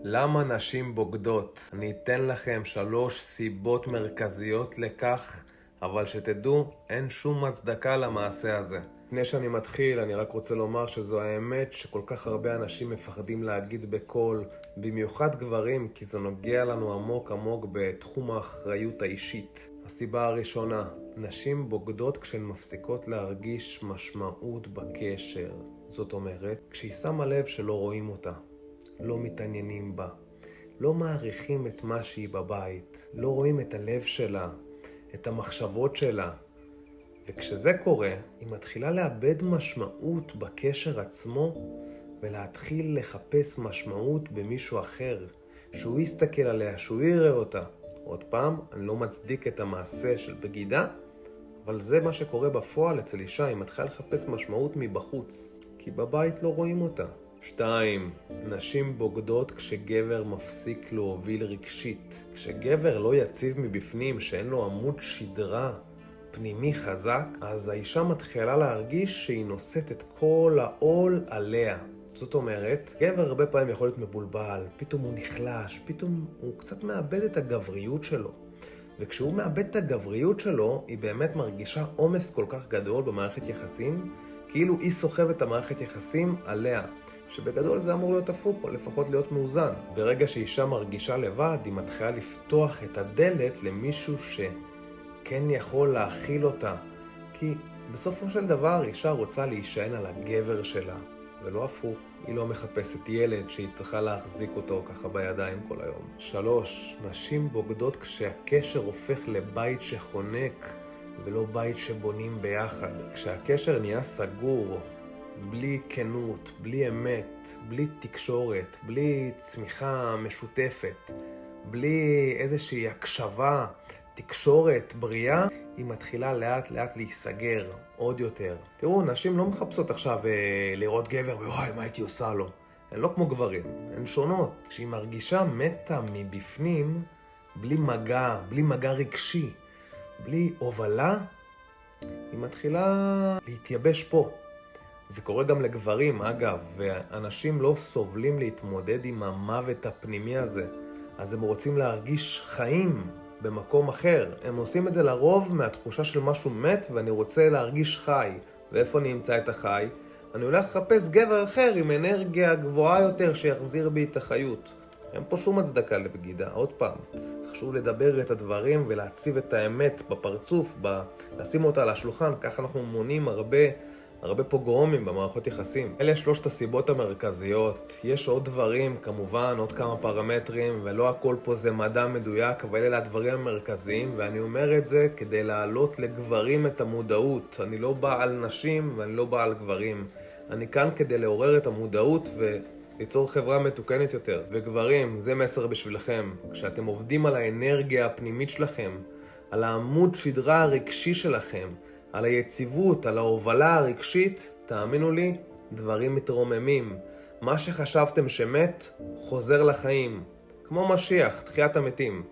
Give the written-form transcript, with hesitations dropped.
למה נשים בוגדות? אני אתן לכם 3 סיבות מרכזיות לכך, אבל שתדעו, אין שום הצדקה למעשה הזה. לפני שאני מתחיל, אני רק רוצה לומר שזו האמת שכל כך הרבה אנשים מפחדים להגיד בקול, במיוחד גברים, כי זה נוגע לנו עמוק עמוק בתחום האחריות האישית. הסיבה הראשונה, נשים בוגדות כשהן מפסיקות להרגיש משמעות בקשר. זאת אומרת, כשהיא שמה לב שלא רואים אותה, לא מתעניינים בה, לא מעריכים את מה שהיא בבית, לא רואים את הלב שלה, את המחשבות שלה. וכשזה קורה, היא מתחילה לאבד משמעות בקשר עצמו ולהתחיל לחפש משמעות במישהו אחר, שהוא יסתכל עליה, שהוא יראה אותה. עוד פעם, אני לא מצדיק את המעשה של בגידה, אבל זה מה שקורה בפועל אצל אישה, היא מתחילה לחפש משמעות מבחוץ, כי בבית לא רואים אותה. 2. נשים בוגדות כשגבר מפסיק להוביל רגשית. כשגבר לא יציב מבפנים, שאין לו עמוד שדרה פנימי חזק, אז האישה מתחילה להרגיש שהיא נושאת את כל העול עליה. זאת אומרת, גבר הרבה פעמים יכול להיות מבולבל, פתאום הוא נחלש, פתאום הוא קצת מאבד את הגבריות שלו. וכשהוא מאבד את הגבריות שלו, היא באמת מרגישה עומס כל כך גדול במערכת יחסים, כאילו היא סוחבת את המערכת יחסים עליה. שבגדול זה אמור להיות הפוך, או לפחות להיות מאוזן. ברגע שאישה מרגישה לבד, היא מתחילה לפתוח את הדלת למישהו שכן יכול להכיל אותה. כי בסופו של דבר אישה רוצה להישען על הגבר שלה, ולא הפוך. היא לא מחפשת ילד שהיא צריכה להחזיק אותו ככה בידיים כל היום. 3. נשים בוגדות כשהקשר הופך לבית שחונק, ולא בית שבונים ביחד. כשהקשר נהיה סגור, בלי כנות, בלי אמת, בלי תקשורת, בלי צמיחה משותפת, בלי איזושהי הקשבה, תקשורת בריאה, היא מתחילה לאט לאט להיסגר עוד יותר. תראו, נשים לא מחפשות עכשיו לראות גבר וואי, מה הייתי עושה לו? הן לא כמו גברים, הן שונות. כשהיא מרגישה מתה מבפנים, בלי מגע רגשי, בלי הובלה, היא מתחילה להתייבש פה. זה קורה גם לגברים, אגב, ואנשים לא סובלים להתמודד עם המוות הפנימי הזה. אז הם רוצים להרגיש חיים במקום אחר. הם עושים את זה לרוב מהתחושה של משהו מת, ואני רוצה להרגיש חי. ואיפה אני אמצא את החי? אני הולך לחפש גבר אחר עם אנרגיה גבוהה יותר שיחזיר בי את החיות. אין פה שום הצדקה לבגידה. עוד פעם, חשוב לדבר את הדברים ולהציב את האמת בפרצוף, לשים אותה על השולחן. ככה אנחנו מונים הרבה פוגרומים במערכות יחסים. אלה 3 הסיבות המרכזיות. יש עוד דברים, כמובן, עוד כמה פרמטרים, ולא הכל פה זה מדע מדויק, אבל אלה הדברים המרכזיים, ואני אומר את זה כדי להעלות לגברים את המודעות. אני לא בא על נשים ואני לא בא על גברים. אני כאן כדי לעורר את המודעות וליצור חברה מתוקנת יותר. וגברים, זה מסר בשבילכם. כשאתם עובדים על האנרגיה הפנימית שלכם, על העמוד שדרה הרגשי שלכם, על היציבות, על ההובלה הרגשית, תאמינו לי, דברים מתרוממים. מה שחשבתם שמת, חוזר לחיים. כמו משיח, תחיית המתים.